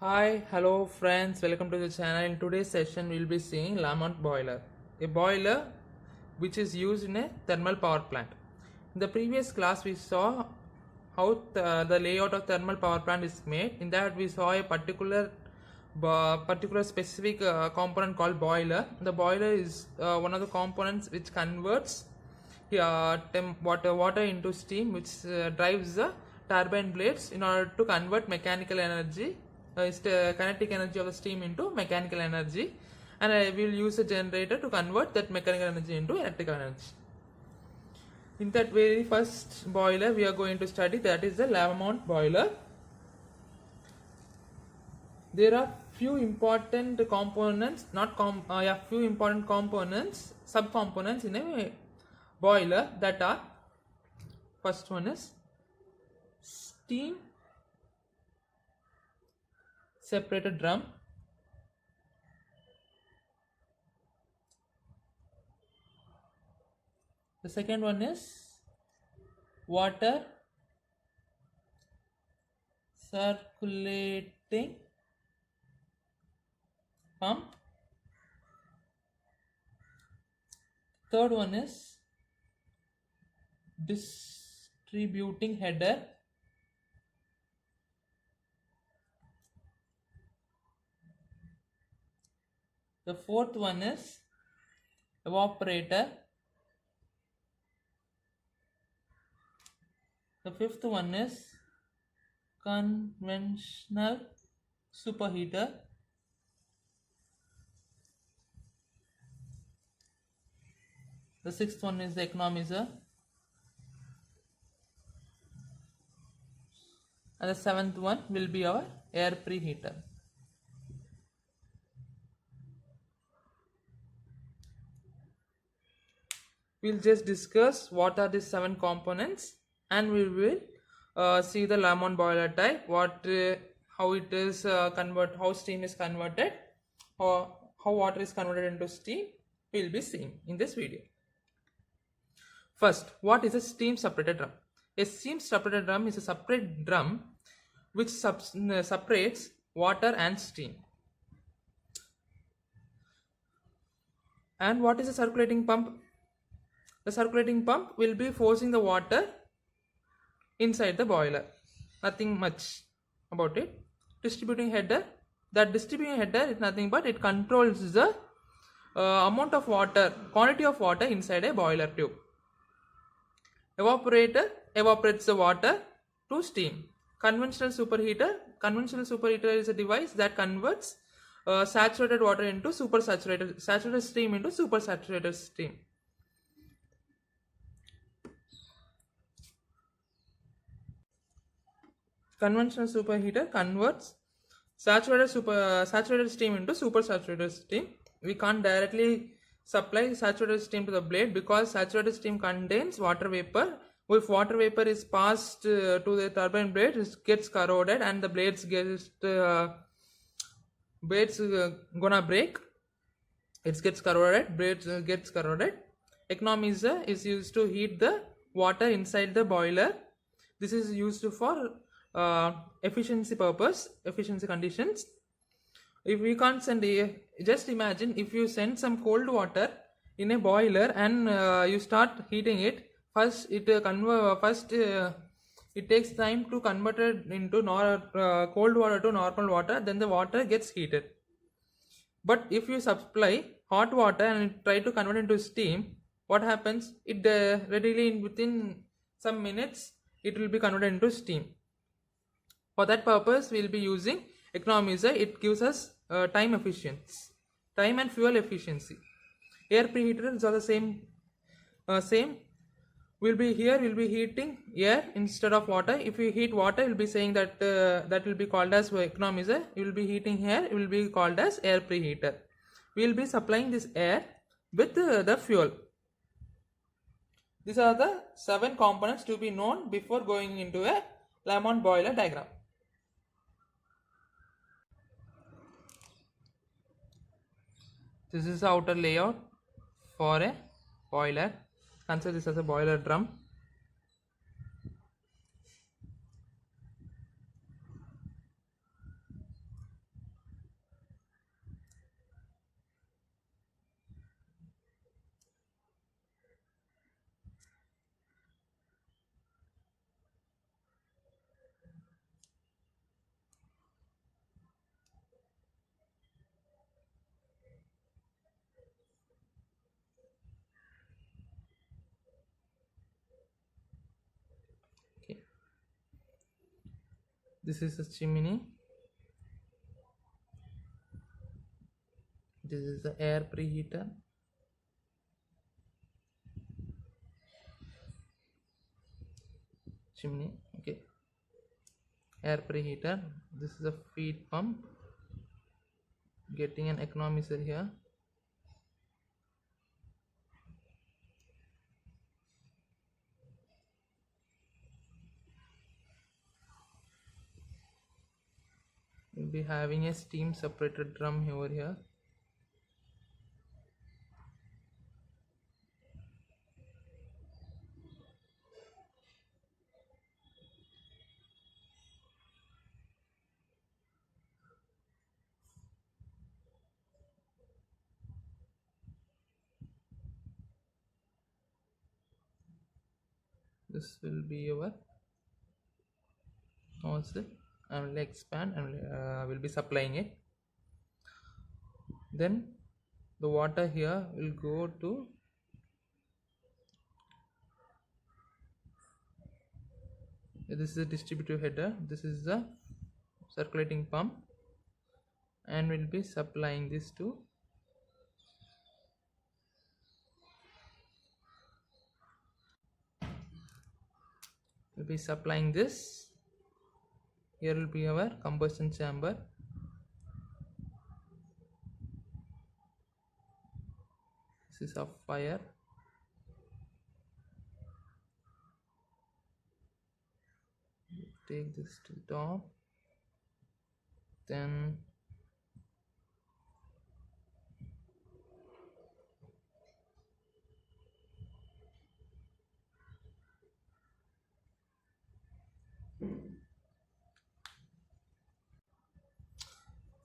Hi, hello friends, welcome to the channel. In today's session, we'll be seeing Lamont boiler, a boiler which is used in a thermal power plant. In the previous class, we saw how the layout of thermal power plant is made. In that, we saw a particular specific component called boiler. The boiler is one of the components which converts water into steam, which drives the turbine blades in order to convert mechanical energy, kinetic energy of the steam into mechanical energy, and I will use a generator to convert that mechanical energy into electrical energy. In that very first boiler we are going to study, that is the Lamont boiler. There are few important components, few important components, subcomponents in a boiler, that are: first one is steam separator drum, the second one is water circulating pump, third one is distributing header, the fourth one is evaporator, the fifth one is conventional superheater, the sixth one is the economizer, and the seventh one will be our air preheater. We'll just discuss what are the 7 components, and we will see the Lamont boiler type, how it is how steam is converted, or how water is converted into steam. We'll be seeing in this video. First, what is a steam separator drum? A steam separator drum is a separate drum which separates water and steam. And what is a circulating pump? The circulating pump will be forcing the water inside the boiler. Nothing much about it. Distributing header. That distributing header is nothing but it controls the amount of water, quantity of water inside a boiler tube. Evaporator evaporates the water to steam. Conventional superheater is a device that converts saturated water into saturated steam into supersaturated steam. Conventional superheater converts saturated steam into supersaturated steam. We can't directly supply saturated steam to the blade because saturated steam contains water vapor. If water vapor is passed to the turbine blade, it gets corroded and the blades gonna break. It gets corroded. Blades gets corroded. Economizer is used to heat the water inside the boiler. This is used for efficiency conditions. If we can't send just imagine if you send some cold water in a boiler and you start heating it. First it takes time to convert it into cold water to normal water, then the water gets heated. But if you supply hot water and try to convert it into steam, what happens? It readily within some minutes it will be converted into steam. For that purpose, we will be using economizer. It gives us time and fuel efficiency. Air preheater are the same. We'll be heating air instead of water. If we heat water, we'll be saying that that will be called as economizer. We will be heating air. It will be called as air preheater. We will be supplying this air with the fuel. These are the 7 components to be known before going into a Lamont boiler diagram. This is the outer layout for a boiler. Consider this as a boiler drum. This is a chimney. This is the air preheater. Chimney, okay. Air preheater. This is a feed pump. Getting an economizer here. We'll be having a steam separated drum over here. This will be our nozzle. I will expand and will be supplying it. Then the water here will go to this is a distributive header. This is the circulating pump, and we'll be supplying this to we'll be supplying this. Here will be our combustion chamber. This is a fire. Take this to the top. Then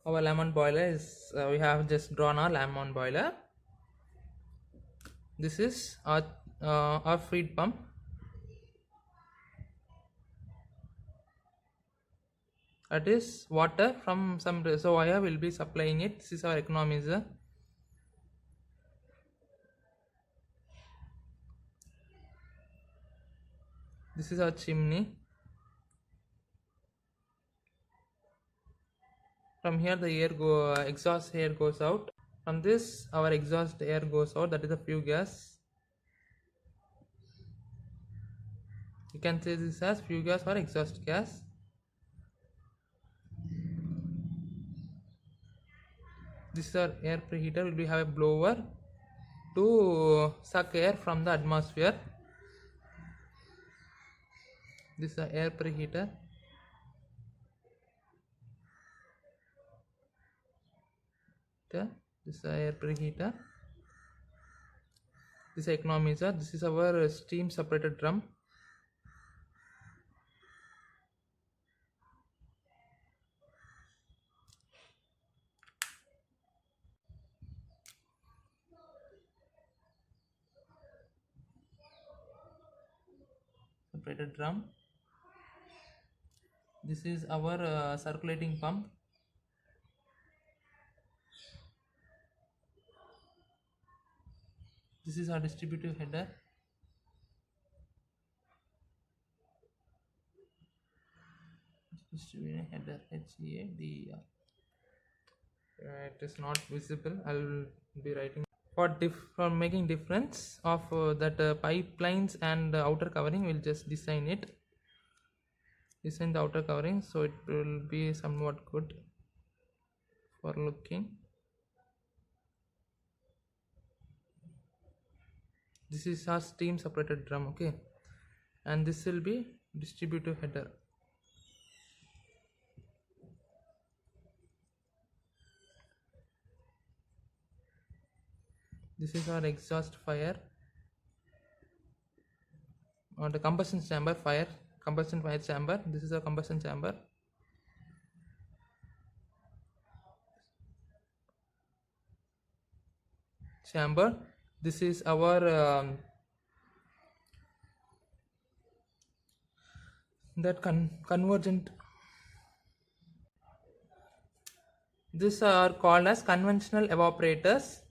our lemon boiler is we have just drawn our lemon boiler. This is our feed pump. That is water from some reservoir will be supplying it. This is our economizer. This is our chimney. From here the exhaust air goes out. From this our exhaust air goes out, that is the flue gas. You can say this as flue gas or exhaust gas. This is our air preheater. Will be have a blower to suck air from the atmosphere. This is the air preheater. This is the air preheater. This is economizer. This is our steam separated drum. Separated drum. This is our circulating pump. This is our distributive header. Distributive header, HEADER. It is not visible. I'll be writing for making difference of that pipelines and outer covering. We'll just design it. Design the outer covering so it will be somewhat good for looking. This is our steam separated drum, okay, and this will be distributive header. This is our exhaust fire or the combustion chamber combustion fire chamber. This is our combustion chamber. This is our convergent. These are called as conventional evaporators.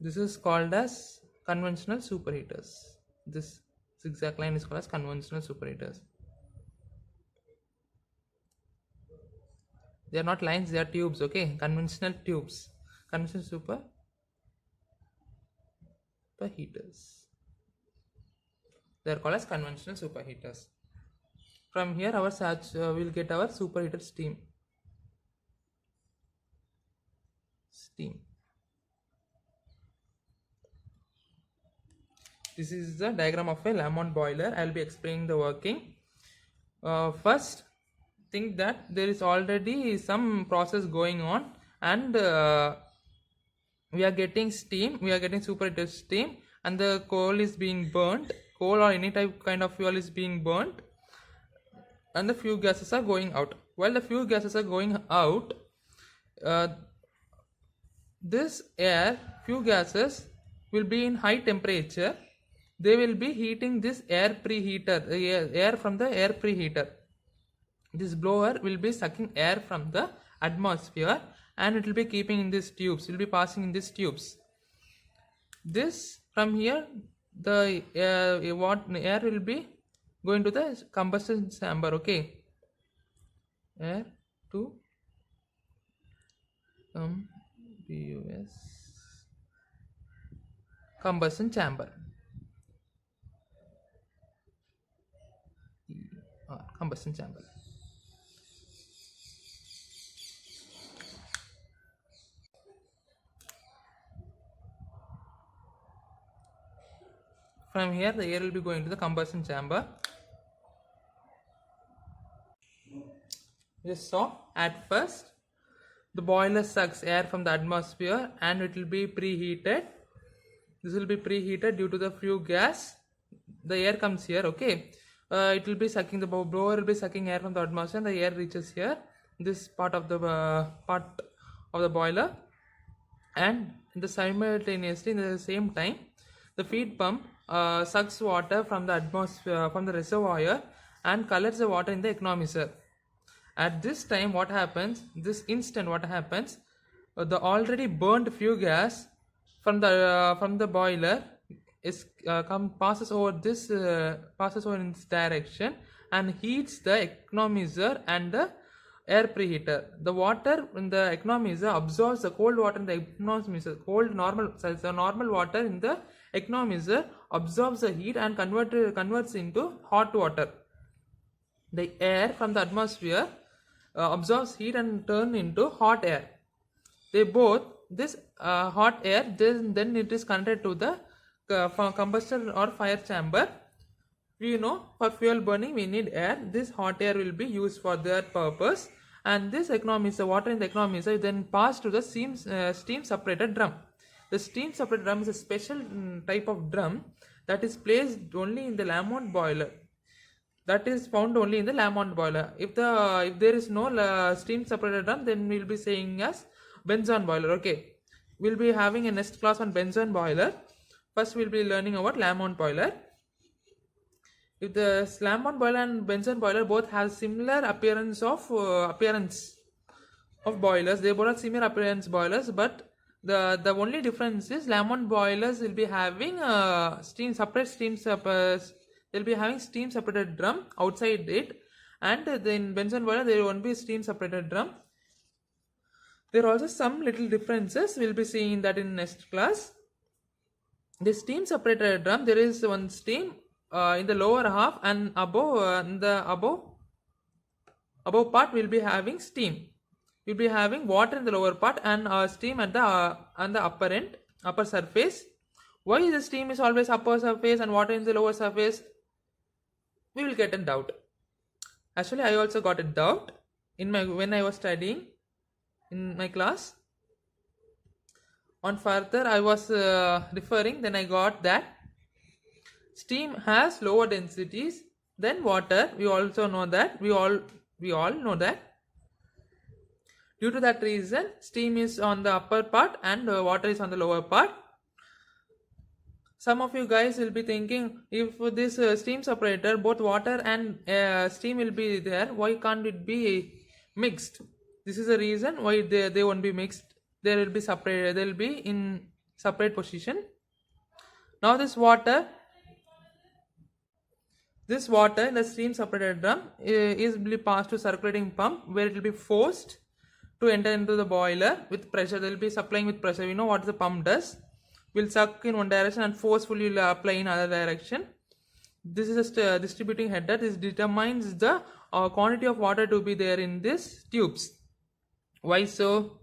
This is called as conventional superheaters. This zigzag line is called as conventional superheaters. They are not lines, they are tubes. Okay, conventional tubes, conventional superheaters. They are called as conventional superheaters. From here our will get our superheated steam. This is the diagram of a Lamont boiler. I will be explaining the working. First, think that there is already some process going on, and we are getting steam. We are getting superheated steam, and the coal is being burnt. Coal or any kind of fuel is being burnt, and the few gases are going out. While the few gases are going out, this few gases will be in high temperature. They will be heating this air preheater, air from the air preheater. This blower will be sucking air from the atmosphere, and it will be keeping in these tubes. It will be passing in these tubes. This from here, the air will be going to the combustion chamber. Okay, air to combustion chamber. Combustion chamber. From here the air will be going to the combustion chamber. Just saw at first the boiler sucks air from the atmosphere, and it will be preheated. This will be preheated due to the flue gas. The air comes here. Okay, it will be sucking, the blower will be sucking air from the atmosphere, and the air reaches here, this part of the boiler, and simultaneously in the same time the feed pump sucks water from the atmosphere, from the reservoir, and collects the water in the economizer. At this time what happens, this instant what happens, the already burned flue gas from the boiler is passes over in this direction and heats the economizer and the air preheater. The water in the economizer absorbs the cold water in the economizer. The normal water in the economizer absorbs the heat and converts into hot water. The air from the atmosphere absorbs heat and turn into hot air. This hot air, then it is connected to the combustion or fire chamber. We know for fuel burning we need air. This hot air will be used for that purpose, and this economizer, water in the economizer, then passed to the steam separator drum. The steam separator drum is a special type of drum that is placed only in the Lamont boiler. That is found only in the Lamont boiler. If there is no steam separator drum, then we will be saying as Benzon boiler. Okay, we will be having a next class on Benzon boiler. First we will be learning about Lamont boiler. If the Lamont boiler and Benzon boiler both have similar appearance of boilers, they both have similar appearance boilers, but the only difference is Lamont boilers will be having they'll be having steam separated drum outside it, and in Benzon boiler there won't be steam separated drum. There are also some little differences. We'll be seeing that in next class. The steam separated drum, there is one steam in the lower half, and above part will be having steam. We'll be having water in the lower part and steam at the upper surface. Why the steam is always upper surface and water in the lower surface? We will get a doubt. Actually, I also got a doubt when I was studying in my class. On further I was referring, then I got that steam has lower densities than water. We also know that. We all know that. Due to that reason, steam is on the upper part and water is on the lower part. Some of you guys will be thinking, if this steam separator, both water and steam will be there, why can't it be mixed? This is the reason why they won't be mixed. They will be separated. They will be in separate position. Now this water in the steam separated drum is will be passed to circulating pump, where it will be forced to enter into the boiler with pressure. They will be supplying with pressure. We know what the pump does. Will suck in one direction and forcefully will apply in other direction. This is a distributing header. This determines the quantity of water to be there in these tubes. Why so?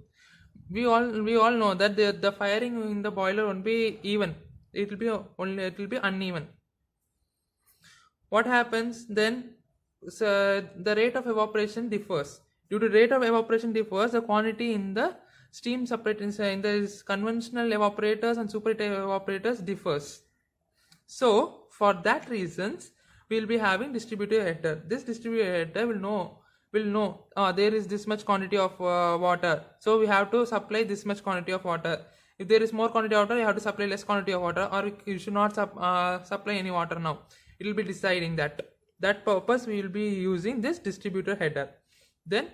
We all know that the firing in the boiler won't be even. It will be uneven. What happens then? So the rate of evaporation differs. Due to rate of evaporation differs, the quantity in the steam separators in the conventional evaporators and superheated evaporators differs. So for that reasons, we will be having distributed header. This distributed header will know there is this much quantity of water, so we have to supply this much quantity of water. If there is more quantity of water, you have to supply less quantity of water, or you should not supply any water now. It will be deciding that purpose. We will be using this distributor header. Then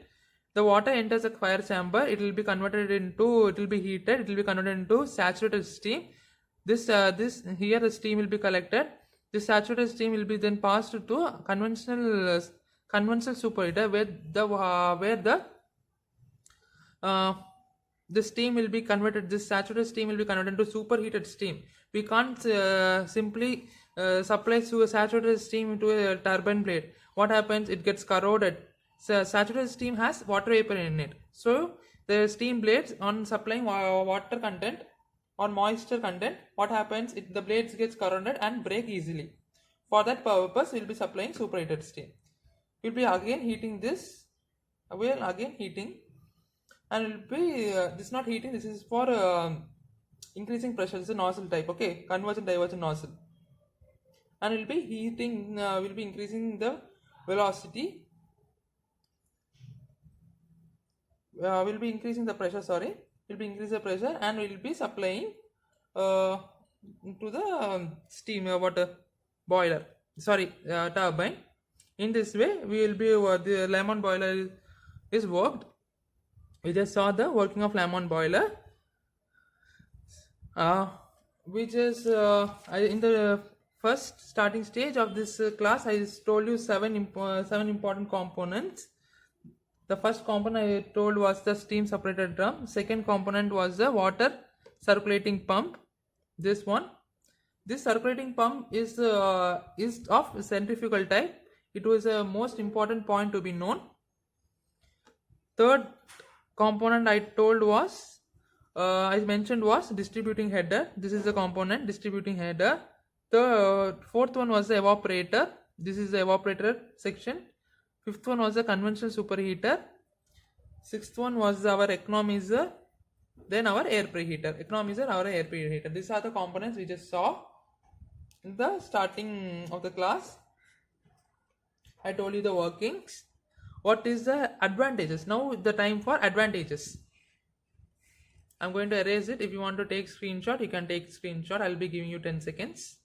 the water enters a fire chamber. It will be converted into, it will be heated, it will be converted into saturated steam. This here the steam will be collected. This saturated steam will be then passed to a conventional superheater, where the steam will be converted. This saturated steam will be converted into superheated steam. We can't simply supply saturated steam into a turbine blade. What happens? It gets corroded. So saturated steam has water vapor in it. So the steam blades, on supplying water content or moisture content, what happens? The blades gets corroded and break easily. For that purpose, we will be supplying superheated steam. We will be again heating this. We will again heating, and it will be this is not heating. This is for increasing pressure. This is a nozzle type. Okay, convergent divergent nozzle, and it will be heating. Will be increasing the velocity. Will be increasing the pressure. Sorry, will be increasing the pressure, and will be supplying to the steam water boiler. Sorry, turbine. In this way, we will be the Lamont boiler is worked. We just saw the working of Lamont boiler. Which is in the first starting stage of this class, I told you seven important components. The first component I told was the steam separated drum. Second component was the water circulating pump. This one. This circulating pump is of centrifugal type. It was a most important point to be known. Third component I told was I mentioned was distributing header. This is the component, distributing header. The fourth one was the evaporator. This is the evaporator section. Fifth one was the conventional superheater. Sixth one was our economizer. Then our air preheater. Economizer, our air preheater. These are the components we just saw in the starting of the class. I told you the workings. What is the advantages? Now the time for advantages. I'm going to erase it. If you want to take screenshot, you can take screenshot. I'll be giving you 10 seconds.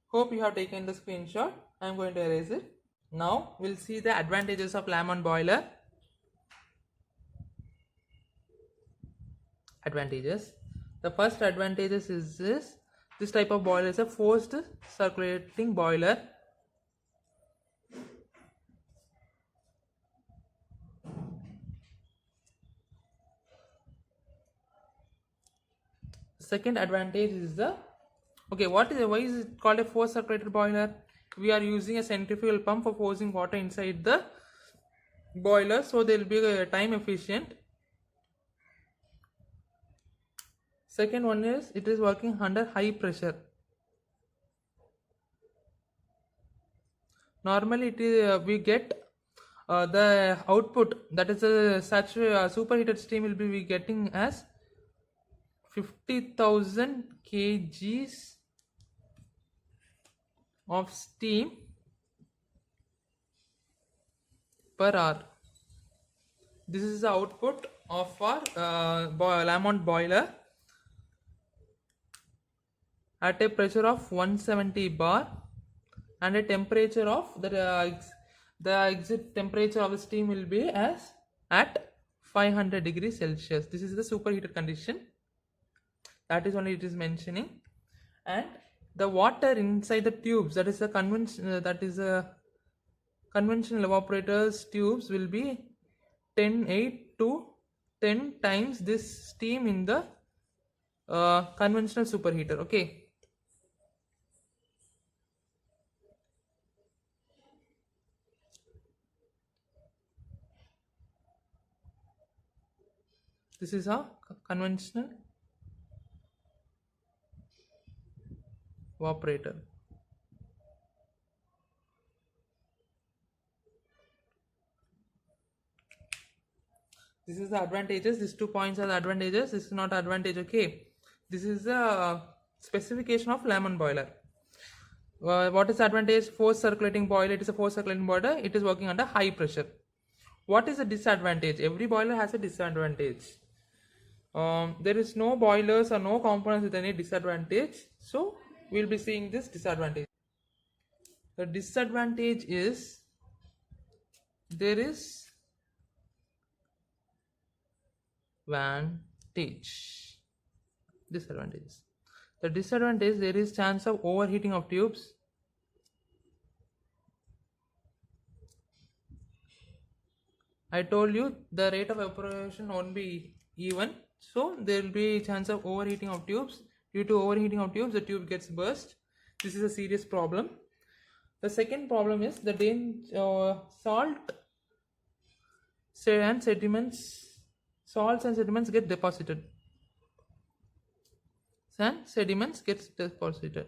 Hope you have taken the screenshot. I'm going to erase it. Now we'll see the advantages of Lamont boiler. Advantages. The first advantages is this type of boiler is a forced circulating boiler. Second advantage is why is it called a forced circulated boiler? We are using a centrifugal pump for forcing water inside the boiler, so they will be time efficient. Second one is it is working under high pressure. Normally it is we get the output, that is a superheated steam will be getting as 50,000 kgs of steam per hour. This is the output of our Lamont boiler at a pressure of 170 bar and a temperature of the exit temperature of the steam will be as at 500 degrees Celsius. This is the superheated condition. That is only it is mentioning. And the water inside the tubes, that is a conventional evaporators tubes, will be 8 to 10 times this steam in the conventional superheater. Okay. This is a conventional evaporator. This is the advantages. These 2 points are the advantages. This is not advantage. Okay. This is the specification of Lamont boiler. What is the advantage? Force circulating boiler. It is a force circulating boiler. It is working under high pressure. What is the disadvantage? Every boiler has a disadvantage. There is no boilers or no components with any disadvantage. So we'll be seeing this disadvantage. The disadvantage is there is vantage. Disadvantages. The disadvantage, there is chance of overheating of tubes. I told you the rate of evaporation won't be even, so there will be chance of overheating of tubes. Due to overheating of tubes, the tube gets burst. This is a serious problem. The second problem is the salts and sediments get deposited. And sediments gets deposited.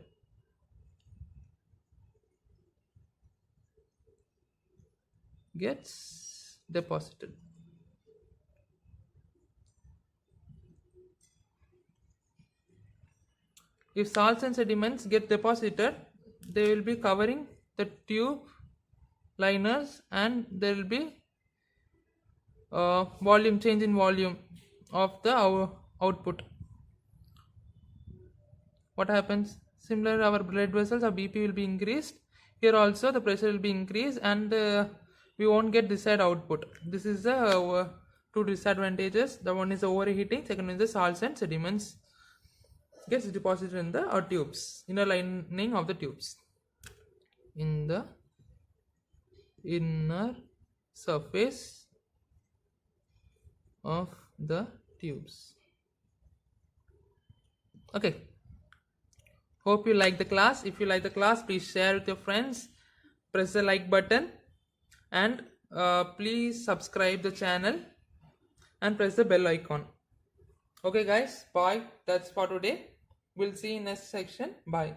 Gets deposited. If salts and sediments get deposited, they will be covering the tube liners, and there will be change in volume of the output. What happens? Similar, our blood vessels, our BP will be increased. Here also the pressure will be increased, and we won't get desired output. This is the 2 disadvantages. The one is overheating, second is the salts and sediments gets deposited in the tubes, inner lining of the tubes, in the inner surface of the tubes. Okay. Hope you like the class. If you like the class, please share with your friends, press the like button, and please subscribe the channel and press the bell icon. Okay guys, bye. That's for today. We'll see you in next section. Bye.